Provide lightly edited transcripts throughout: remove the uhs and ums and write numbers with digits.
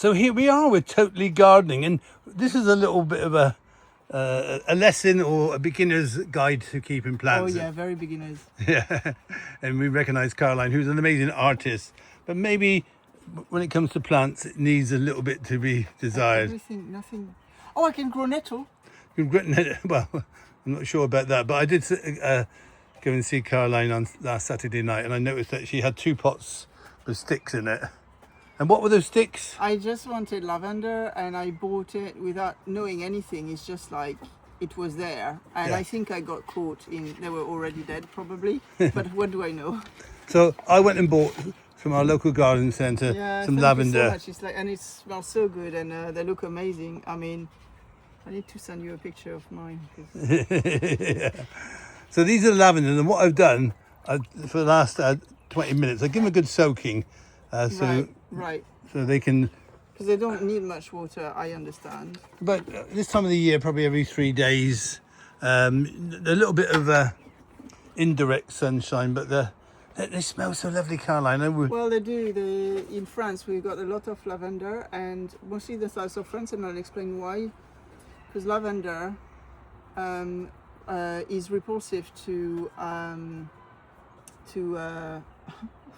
So here we are with Totally Gardening, and this is a little bit of a lesson or a beginner's guide to keeping Oh plants. yeah, very beginners. Yeah, and we recognise Caroline, who's an amazing artist, but maybe when it comes to plants, it needs a little bit to be desired. Everything, nothing. Oh, I can grow nettle. You've written it, well, I'm not sure about that, but I did go and see Caroline on last Saturday night, and I noticed that she had 2 pots with sticks in it. And what were those sticks? I just wanted lavender, and I bought it without knowing anything. It's just like it was there, and Yeah. I think I got caught in. They were already dead, probably. But what do I know? So I went and bought from our local garden centre Yeah, some thank lavender. You so much. It's like, and it smells so good, and they look amazing. I mean, I need to send you a picture of mine. 'Cause... Yeah. So these are lavender, and what I've done for the last 20 minutes, I give them a good soaking, Right. so they can. Because they don't need much water, I understand. But this time of the year, probably every 3 days, a little bit of indirect sunshine, but they smell so lovely, Caroline. Well, they do. In France, we've got a lot of lavender, and mostly the south of France, and I'll explain why. Because lavender is repulsive to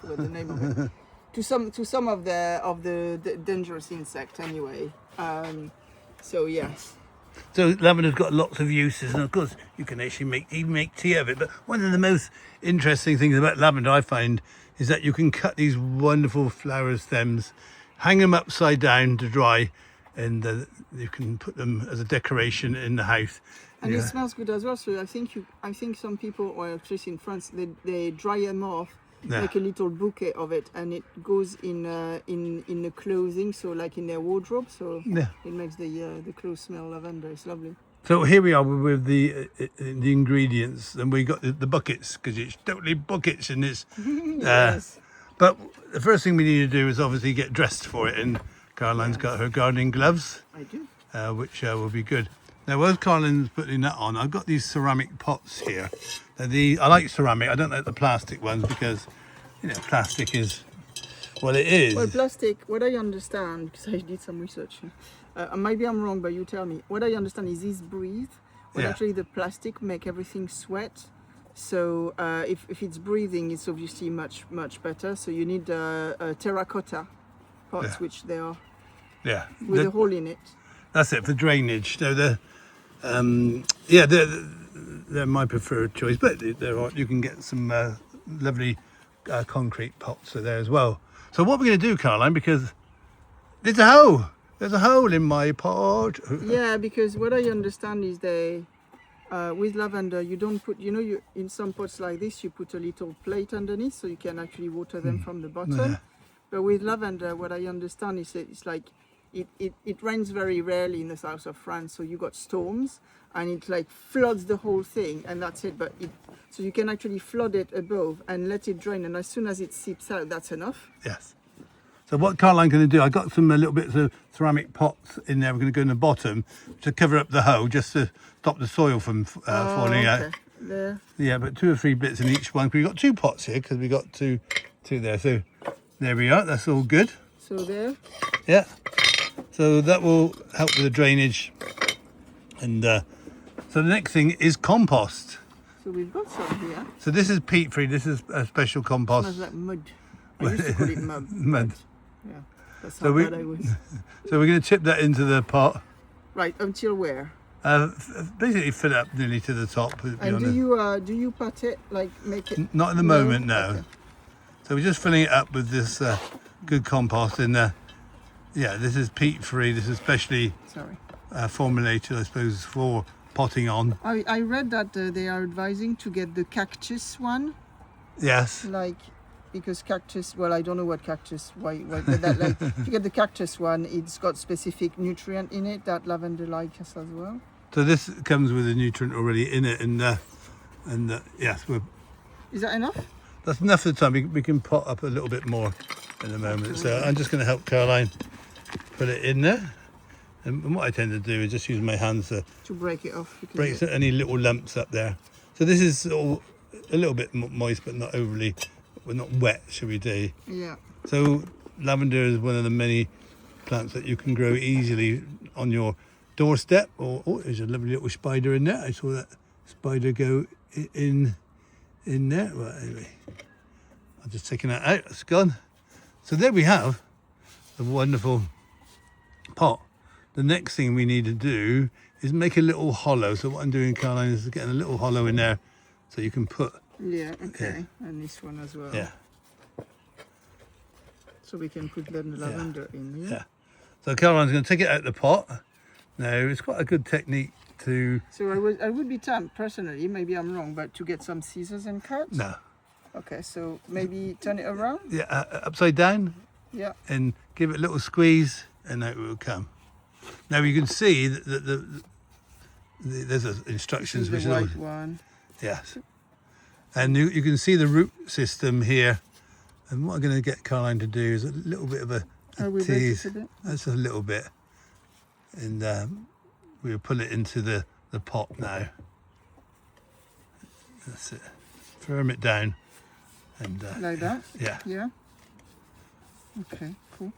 what the name of it? to some of the dangerous insect anyway. So yes. So lavender's got lots of uses, and of course you can actually make tea of it. But one of the most interesting things about lavender I find is that you can cut these wonderful flower stems, hang them upside down to dry, and you can put them as a decoration in the house. And it smells good as well. So I think some people, or at least in France, they dry them off, make a little bouquet of it, and it goes in the clothing, so like in their wardrobe. So it makes the clothes smell lavender. It's lovely. So here we are with the ingredients, and we got the buckets, because it's totally buckets, and it's. Yes. But the first thing we need to do is obviously get dressed for it, and Caroline's got her gardening gloves. I do. Which will be good. Now, while Caroline's putting that on, I've got these ceramic pots here. I like ceramic. I don't like the plastic ones because, plastic is what it is. Well, plastic, what I understand, because I did some research, maybe I'm wrong, but you tell me. What I understand is these breathe, but actually the plastic make everything sweat. So if it's breathing, it's obviously much, much better. So you need terracotta pots, which they are, with a hole in it. That's it for drainage. So they're my preferred choice, but you can get some lovely concrete pots there as well. So what we're going to do, Caroline, because there's a hole in my pot. Yeah, because what I understand is with lavender, you don't put, you in some pots like this, you put a little plate underneath so you can actually water them from the bottom. Yeah. But with lavender, what I understand is it's like it rains very rarely in the south of France, so you got storms, and it like floods the whole thing, and that's it. But so you can actually flood it above and let it drain, and as soon as it seeps out, that's enough. Yes. So what Caroline's going to do, I got some little bits of ceramic pots in there. We're going to go in the bottom to cover up the hole, just to stop the soil from falling out. There. Yeah, but 2 or 3 bits in each one. We've got 2 pots here because we got two there. So there we are. That's all good. So there. Yeah. So that will help with the drainage. And so the next thing is compost. So we've got some here. So this is peat-free. This is a special compost. Smells like mud. I used to call it mud. Mud. Yeah, that's how bad I was. So we're going to tip that into the pot. Right, until where? Basically fill it up nearly to the top. And do you pat it, like make it? Not at the moment, no. Okay. So we're just filling it up with this good compost in there. Yeah, this is peat-free. This is specially formulated, I suppose, for potting on. I read that they are advising to get the cactus one. Yes. Because cactus, well, I don't know what cactus, why but that, if you get the cactus one, it's got specific nutrient in it that lavender likes as well. So this comes with a nutrient already in it, and yes, Is that enough? that's enough for the time. We can pot up a little bit more in a moment. So I'm just going to help Caroline put it in there. And what I tend to do is just use my hands to break it off. Break any little lumps up there. So this is all a little bit moist, but not overly, well, not wet, should we say. Yeah. So lavender is one of the many plants that you can grow easily on your doorstep. Or oh, there's a lovely little spider in there. I saw that spider go in there. Well, anyway, I'm just taking that out. It's gone. So there we have the wonderful pot. The next thing we need to do is make a little hollow. So what I'm doing, Caroline, is getting a little hollow in there so you can put. Yeah, okay. And this one as well. Yeah. So we can put the lavender in. Yeah. Yeah. So Caroline's going to take it out of the pot. Now, it's quite a good technique to... So I would be tempted, personally, maybe I'm wrong, but to get some scissors and cut? No. Okay, so maybe turn it around? Yeah, upside down Yeah. and give it a little squeeze and out it will come. Now, you can see that there's instructions. This is which the are white one. Yes. And you can see the root system here. And what I'm going to get Caroline to do is a little bit of a we wet it tease. a bit? That's a little bit. And we'll pull it into the pot now. That's it. Firm it down. And Like that? yeah. Yeah. Okay, cool.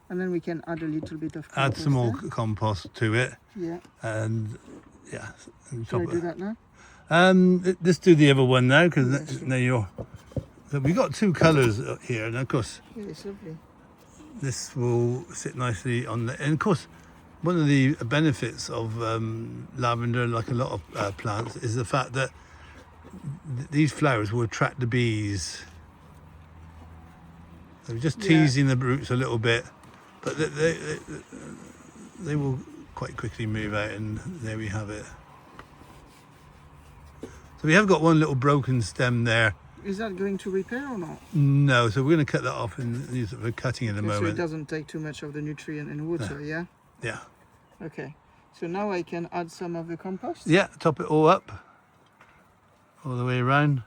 And then we can add a little bit of Add some more compost compost to it. there. Yeah. And yeah. And Shall I top do it. that now? Let's do the other one now because Yeah, sure. now you're. So we got two colours here, and of course Yeah, it's lovely. this will sit nicely on the. And of course, one of the benefits of lavender, like a lot of plants, is the fact that these flowers will attract the bees. So we're just Yeah. teasing the roots a little bit, but they will quite quickly move out, and there we have it. So we have got one little broken stem there. Is that going to repair or not? No, so we're going to cut that off and use it for cutting in a Okay, so it moment. doesn't take too much of the nutrient and water, yeah? Yeah. Okay. So now I can add some of the compost? Yeah, top it all up. All the way around.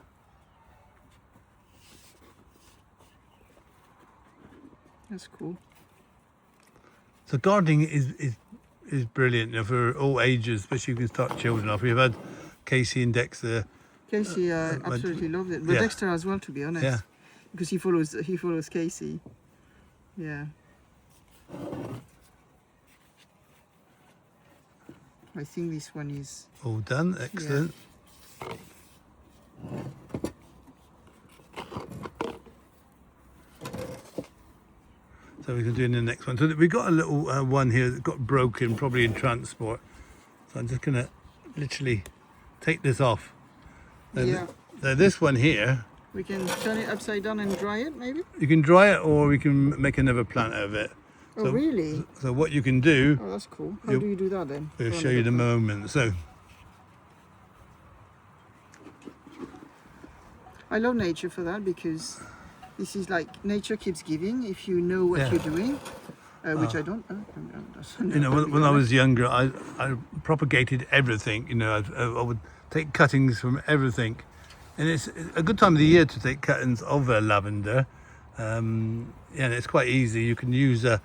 That's cool. So gardening is brilliant, you know, for all ages, especially you can start children off. We've had Casey and Dexter. Casey absolutely loved it, but yeah. Dexter as well, to be honest. Yeah. Because he follows Casey. Yeah. I think this one is. All done, excellent. So we can do in the next one. So we've got a little one here that got broken, probably in transport. So I'm just going to literally take this off. Then, Yeah. then this one here, We can turn it upside down and dry it, maybe. you can dry it or we can make another plant out of it. Oh, really? So what you can do, Oh, that's cool. How Yep. do you do that then? we'll Go on show the you in a bottom. moment. So I love nature for that because this is like nature keeps giving if you know what Yeah. you're doing, which I don't. you know, when I was younger, I propagated everything. You know, I would take cuttings from everything, and it's a good time of the year to take cuttings of lavender. Yeah, and it's quite easy. You can use a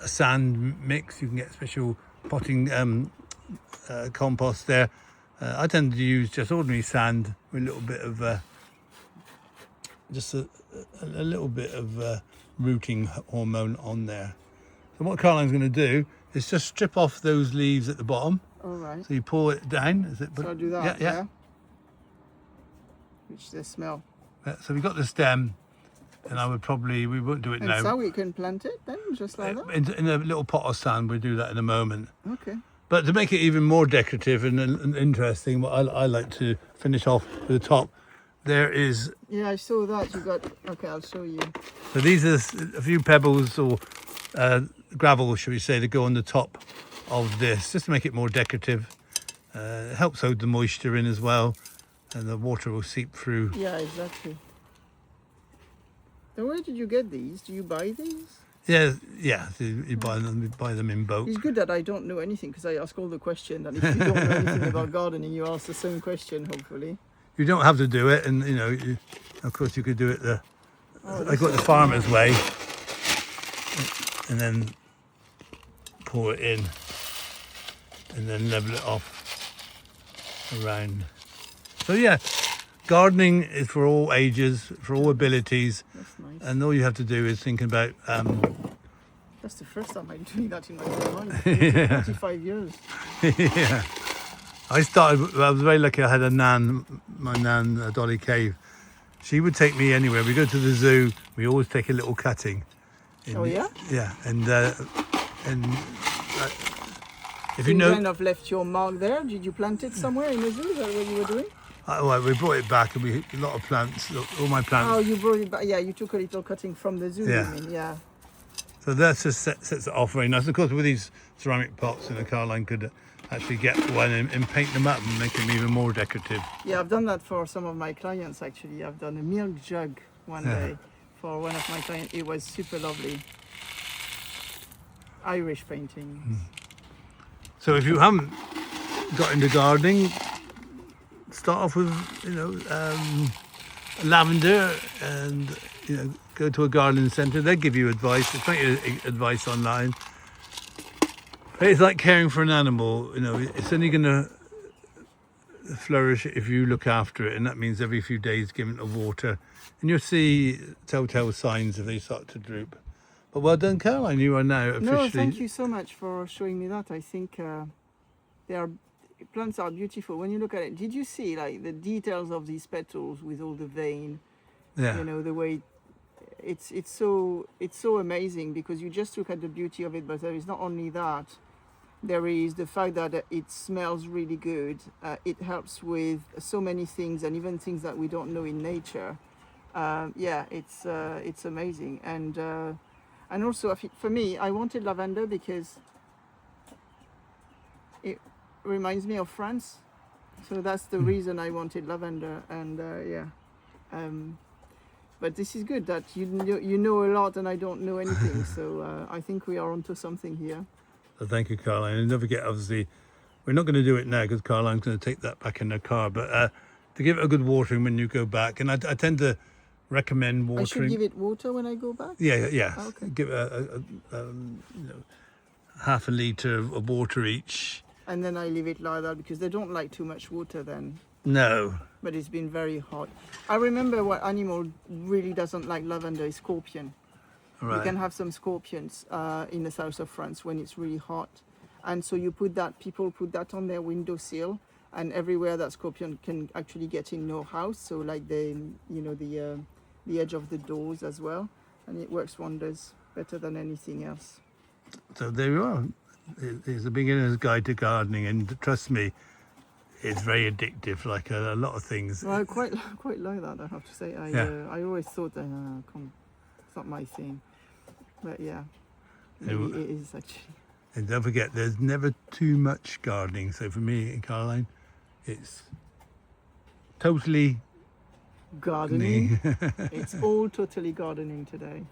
sand mix. You can get special potting compost there. I tend to use just ordinary sand with a little bit of just a little bit of rooting hormone on there. So what Caroline's going to do is just strip off those leaves at the bottom. All right. So you pull it down. Is it? So I do that. Yeah. Which they smell. Yeah. So we've got the stem, and we won't do it And now. so we can plant it then, just like that. In a little pot of sand, we'll do that in a moment. Okay. But to make it even more decorative and interesting, what I like to finish off with the top, there is, Yeah, I saw that. You got. Okay, I'll show you. so these are a few pebbles or gravel, shall we say, to go on the top of this, just to make it more decorative. It helps hold the moisture in as well, and the water will seep through. Yeah, exactly. And where did you get these? Do you buy these? Yeah. So you buy them in bulk. It's good that I don't know anything because I ask all the questions, and if you don't know anything about gardening, you ask the same question, hopefully. You don't have to do it, and you know, of course, you could do it Oh, I got the farmer's way, and then pour it in, and then level it off around. So yeah, gardening is for all ages, for all abilities, That's nice. and all you have to do is think about That's the first time I'm doing that in my whole life. 45 years. Yeah. I was very lucky. I had a nan, my nan, Dolly Cave. She would take me anywhere. We go to the zoo. We always take a little cutting. Oh, yeah? Yeah, and if you You know, kind of left your mark there. Did you plant it somewhere in the zoo? Is that what you were doing? well, we brought it back, and a lot of plants, all my plants. Oh, you brought it back. Yeah, you took a little cutting from the zoo. Yeah. You mean? Yeah. So that just sets it off very nice. Of course, with these ceramic pots, Caroline could actually get one and paint them up and make them even more decorative. Yeah, I've done that for some of my clients actually. I've done a milk jug one day for one of my clients. It was super lovely. Irish painting. So if you haven't got into gardening, start off with lavender, and go to a gardening centre. They'll give you advice. There's plenty of advice online. But it's like caring for an animal. It's only going to flourish if you look after it, and that means every few days giving it water, and you'll see telltale signs if they start to droop. But well done, Caroline. You are now officially. No, thank you so much for showing me that. I think plants are beautiful when you look at it. Did you see like the details of these petals with all the vein? Yeah. The way it's so amazing, because you just look at the beauty of it, but there is not only that. There is the fact that it smells really good. It helps with so many things, and even things that we don't know in nature. It's amazing. And also, for me, I wanted lavender because it reminds me of France. So that's the reason I wanted lavender. And but this is good that you know a lot and I don't know anything. So I think we are onto something here. So thank you, Caroline. And don't forget, obviously, we're not going to do it now because Caroline's going to take that back in her car. But to give it a good watering when you go back, and I tend to recommend watering. I should give it water when I go back? Yeah. Okay. Give it half a litre of water each. And then I leave it like that because they don't like too much water then. No. But it's been very hot. I remember what animal really doesn't like lavender is scorpion. Right. You can have some scorpions in the south of France when it's really hot. And so people put that on their windowsill, and everywhere that scorpion can actually get in your house. So like the edge of the doors as well. And it works wonders, better than anything else. So there you are. It's a beginner's guide to gardening, and trust me, it's very addictive, like a lot of things. Well, I quite like that, I have to say. I always thought that it's not my thing. But yeah, maybe it is actually. And don't forget, there's never too much gardening. So for me and Caroline, it's totally Gardening. It's all totally gardening today.